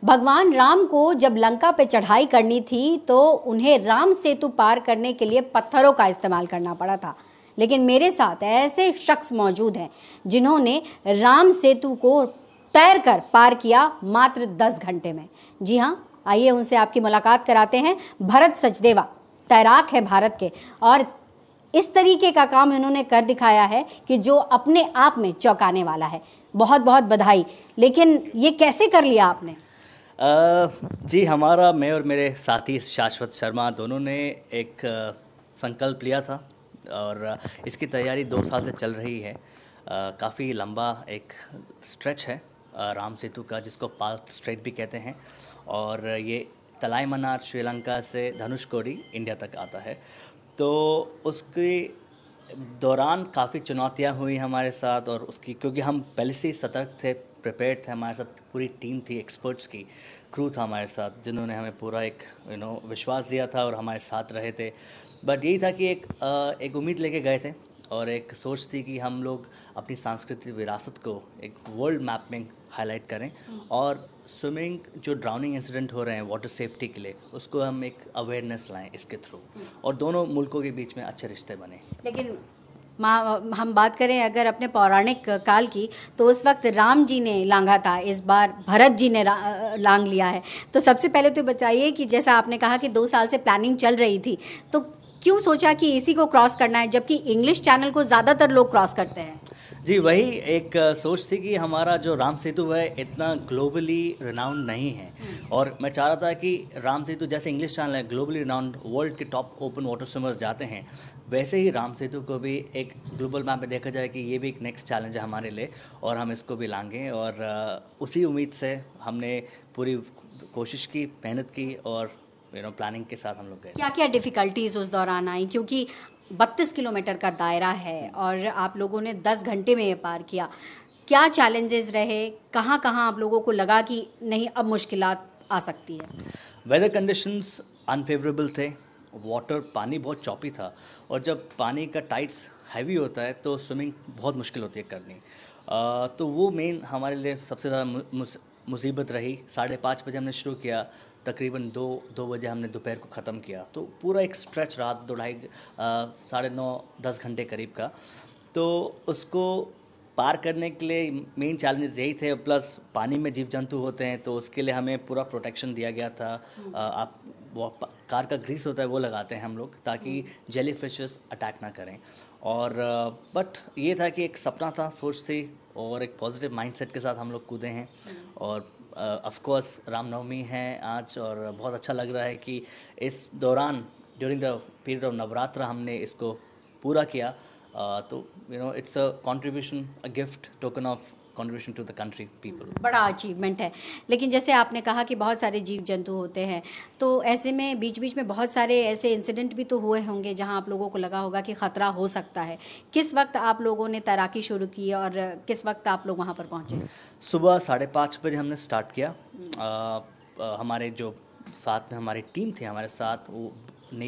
भगवान राम को जब लंका पे चढ़ाई करनी थी तो उन्हें राम सेतु पार करने के लिए पत्थरों का इस्तेमाल करना पड़ा था। लेकिन मेरे साथ ऐसे शख्स मौजूद हैं जिन्होंने राम सेतु को तैरकर पार किया मात्र 10 घंटे में। जी हाँ, आइए उनसे आपकी मुलाकात कराते हैं। भरत सचदेवा तैराक है भारत के, और इस तरीके का काम इन्होंने कर दिखाया है कि जो अपने आप में चौंकाने वाला है। बहुत बहुत बधाई। लेकिन ये कैसे कर लिया आपने? जी, हमारा, मैं और मेरे साथी शाश्वत शर्मा दोनों ने एक संकल्प लिया था और इसकी तैयारी 2 साल से चल रही है। काफ़ी लंबा एक स्ट्रेच है राम सेतु का, जिसको पाल्क स्ट्रेट भी कहते हैं, और ये तलाईमन्नार श्रीलंका से धनुषकोडी इंडिया तक आता है। तो उसके दौरान काफ़ी चुनौतियां हुई हमारे साथ, और उसकी क्योंकि हम पहले से ही सतर्क थे, प्रिपेयर्ड थे, हमारे साथ पूरी टीम थी, एक्सपर्ट्स की क्रू था हमारे साथ, जिन्होंने हमें पूरा एक विश्वास दिया था और हमारे साथ रहे थे। बट यही था कि एक उम्मीद लेके गए थे और एक सोच थी कि हम लोग अपनी सांस्कृतिक विरासत को एक वर्ल्ड मैप में हाईलाइट करें, और स्विमिंग जो ड्राउनिंग इंसिडेंट हो रहे हैं वाटर सेफ्टी के लिए, उसको हम एक अवेयरनेस लाएं इसके थ्रू, और दोनों मुल्कों के बीच में अच्छे रिश्ते बने। लेकिन हम बात करें अगर अपने पौराणिक काल की, तो उस वक्त राम जी ने लांघा था, इस बार भरत जी ने लांघ लिया है। तो सबसे पहले तो बताइए कि जैसा आपने कहा कि 2 साल से प्लानिंग चल रही थी, तो क्यों सोचा कि इसी को क्रॉस करना है, जबकि इंग्लिश चैनल को ज़्यादातर लोग क्रॉस करते हैं? जी, वही एक सोच थी कि हमारा जो राम सेतु है इतना ग्लोबली रिनाउंड नहीं है, और मैं चाह रहा था कि राम सेतु जैसे इंग्लिश चैनल है, ग्लोबली रिनाउंड, वर्ल्ड के टॉप ओपन वाटर स्विमर्स जाते हैं, वैसे ही राम सेतु को भी एक ग्लोबल मैप में देखा जाए कि ये भी एक नेक्स्ट चैलेंज है हमारे लिए, और हम इसको भी लाएंगे। और उसी उम्मीद से हमने पूरी कोशिश की, मेहनत की, और प्लानिंग के साथ हम लोग गए। क्या क्या डिफ़िकल्टीज़ उस दौरान आई, क्योंकि 32 किलोमीटर का दायरा है और आप लोगों ने 10 घंटे में ये पार किया? क्या चैलेंजेस रहे, कहाँ कहाँ आप लोगों को लगा कि नहीं अब मुश्किलात आ सकती है? वेदर कंडीशंस अनफेवरेबल थे, पानी बहुत चॉपी था, और जब पानी का टाइड्स हैवी होता है तो स्विमिंग बहुत मुश्किल होती है करनी। तो वो मेन हमारे लिए सबसे ज़्यादा मुसीबत रही। 5:30 बजे हमने शुरू किया, तकरीबन 2 बजे हमने दोपहर को ख़त्म किया, तो पूरा एक स्ट्रेच रात 9:30-10 घंटे करीब का। तो उसको पार करने के लिए मेन चैलेंजेस यही थे, प्लस पानी में जीव जंतु होते हैं, तो उसके लिए हमें पूरा प्रोटेक्शन दिया गया था। आप वो कार का ग्रीस होता है वो लगाते हैं हम लोग, ताकि जेली फिशेस अटैक ना करें। और बट ये था कि एक सपना था, सोच थी, और एक पॉजिटिव माइंडसेट के साथ हम लोग कूदे हैं। और ऑफ कोर्स रामनवमी है आज, और बहुत अच्छा लग रहा है कि इस दौरान during the period of Navratra हमने इसको पूरा किया। तो it's a contribution, a gift, token of contribution to the country people. बड़ा अचीवमेंट है। लेकिन जैसे आपने कहा कि बहुत सारे जीव जंतु होते हैं, तो ऐसे में बीच बीच में बहुत सारे ऐसे इंसिडेंट भी तो हुए होंगे जहां आप लोगों को लगा होगा कि ख़तरा हो सकता है। किस वक्त आप लोगों ने तैराकी शुरू की और किस वक्त आप लोग वहां पर पहुंचे? सुबह 5:30 बजे हमने स्टार्ट किया। हमारे जो साथ में हमारी टीम थी, हमारे साथ वो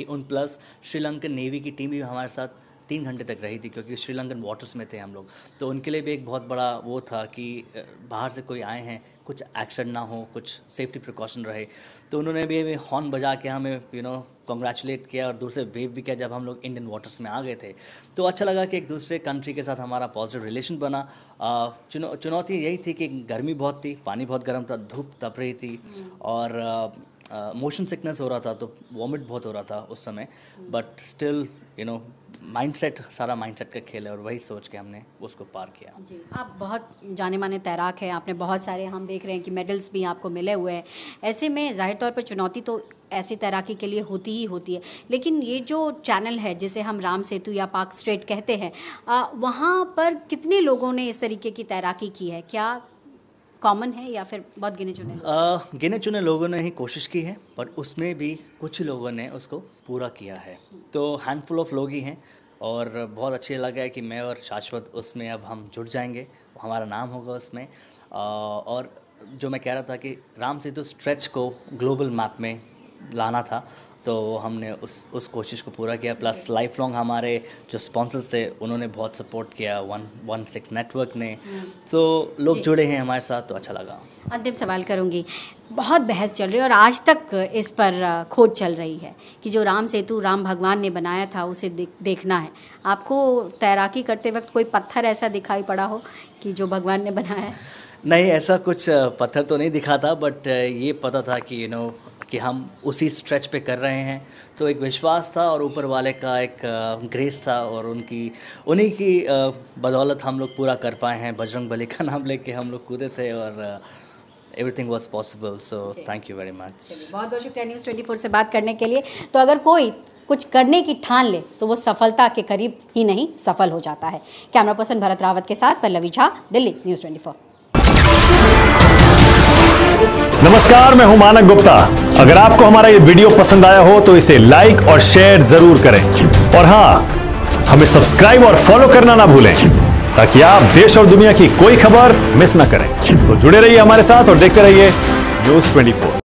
उन प्लस श्रीलंकन नेवी की टीम भी हमारे साथ 3 घंटे तक रही थी, क्योंकि श्रीलंकन वाटर्स में थे हम लोग। तो उनके लिए भी एक बहुत बड़ा वो था कि बाहर से कोई आए हैं, कुछ एक्सीडेंट ना हो, कुछ सेफ्टी प्रिकॉशन रहे। तो उन्होंने भी हॉर्न बजा के हमें कॉन्ग्रेचुलेट किया, और दूसरे वेव भी किया जब हम लोग इंडियन वाटर्स में आ गए थे। तो अच्छा लगा कि एक दूसरे कंट्री के साथ हमारा पॉजिटिव रिलेशन बना। चुनौती यही थी कि गर्मी बहुत थी, पानी बहुत गर्म था, धूप तप रही थी, और मोशन सिकनेस हो रहा था, तो वॉमिट बहुत हो रहा था उस समय। बट स्टिल माइंडसेट, सारा माइंडसेट का खेल है, और वही सोच के हमने उसको पार किया। जी, आप बहुत जाने माने तैराक हैं, आपने बहुत सारे, हम देख रहे हैं कि मेडल्स भी आपको मिले हुए हैं। ऐसे में जाहिर तौर पर चुनौती तो ऐसी तैराकी के लिए होती ही होती है। लेकिन ये जो चैनल है जिसे हम राम सेतु या पाक स्ट्रेट कहते हैं, वहाँ पर कितने लोगों ने इस तरीके की तैराकी की है? क्या कॉमन है या फिर बहुत गिने चुने? गिने चुने लोगों ने ही कोशिश की है, पर उसमें भी कुछ लोगों ने उसको पूरा किया है। तो हैंडफुल ऑफ लोग ही हैं, और बहुत अच्छे लगा है कि मैं और शाश्वत उसमें अब हम जुड़ जाएंगे, हमारा नाम होगा उसमें। और जो मैं कह रहा था कि राम सेतु स्ट्रेच को ग्लोबल मैप में लाना था, तो हमने उस कोशिश को पूरा किया। प्लस लाइफ लॉन्ग हमारे जो स्पॉन्सर्स थे उन्होंने बहुत सपोर्ट किया, 116 नेटवर्क ने, तो लोग जुड़े हैं हमारे साथ, तो अच्छा लगा। अंतिम सवाल करूंगी, बहुत बहस चल रही है और आज तक इस पर खोज चल रही है कि जो राम सेतु राम भगवान ने बनाया था उसे देखना है। आपको तैराकी करते वक्त कोई पत्थर ऐसा दिखाई पड़ा हो कि जो भगवान ने बनाया है? नहीं, ऐसा कुछ पत्थर तो नहीं दिखा था, बट ये पता था कि कि हम उसी स्ट्रेच पे कर रहे हैं, तो एक विश्वास था और ऊपर वाले का एक ग्रेस था, और उन्हीं की बदौलत हम लोग पूरा कर पाए हैं। बजरंग बली का नाम लेके हम लोग कूदे थे और everything was possible, so thank you very much. बहुत बहुत शुक्रिया न्यूज़ 24 से बात करने के लिए। तो अगर कोई कुछ करने की ठान ले तो वो सफलता के करीब ही नहीं, सफल हो जाता है। कैमरा पर्सन भरत रावत के साथ पल्लवी झा, दिल्ली, न्यूज़ 24। नमस्कार, मैं हूं मानक गुप्ता। अगर आपको हमारा ये वीडियो पसंद आया हो तो इसे लाइक और शेयर जरूर करें, और हां, हमें सब्सक्राइब और फॉलो करना ना भूलें ताकि आप देश और दुनिया की कोई खबर मिस ना करें। तो जुड़े रहिए हमारे साथ और देखते रहिए न्यूज़ 24।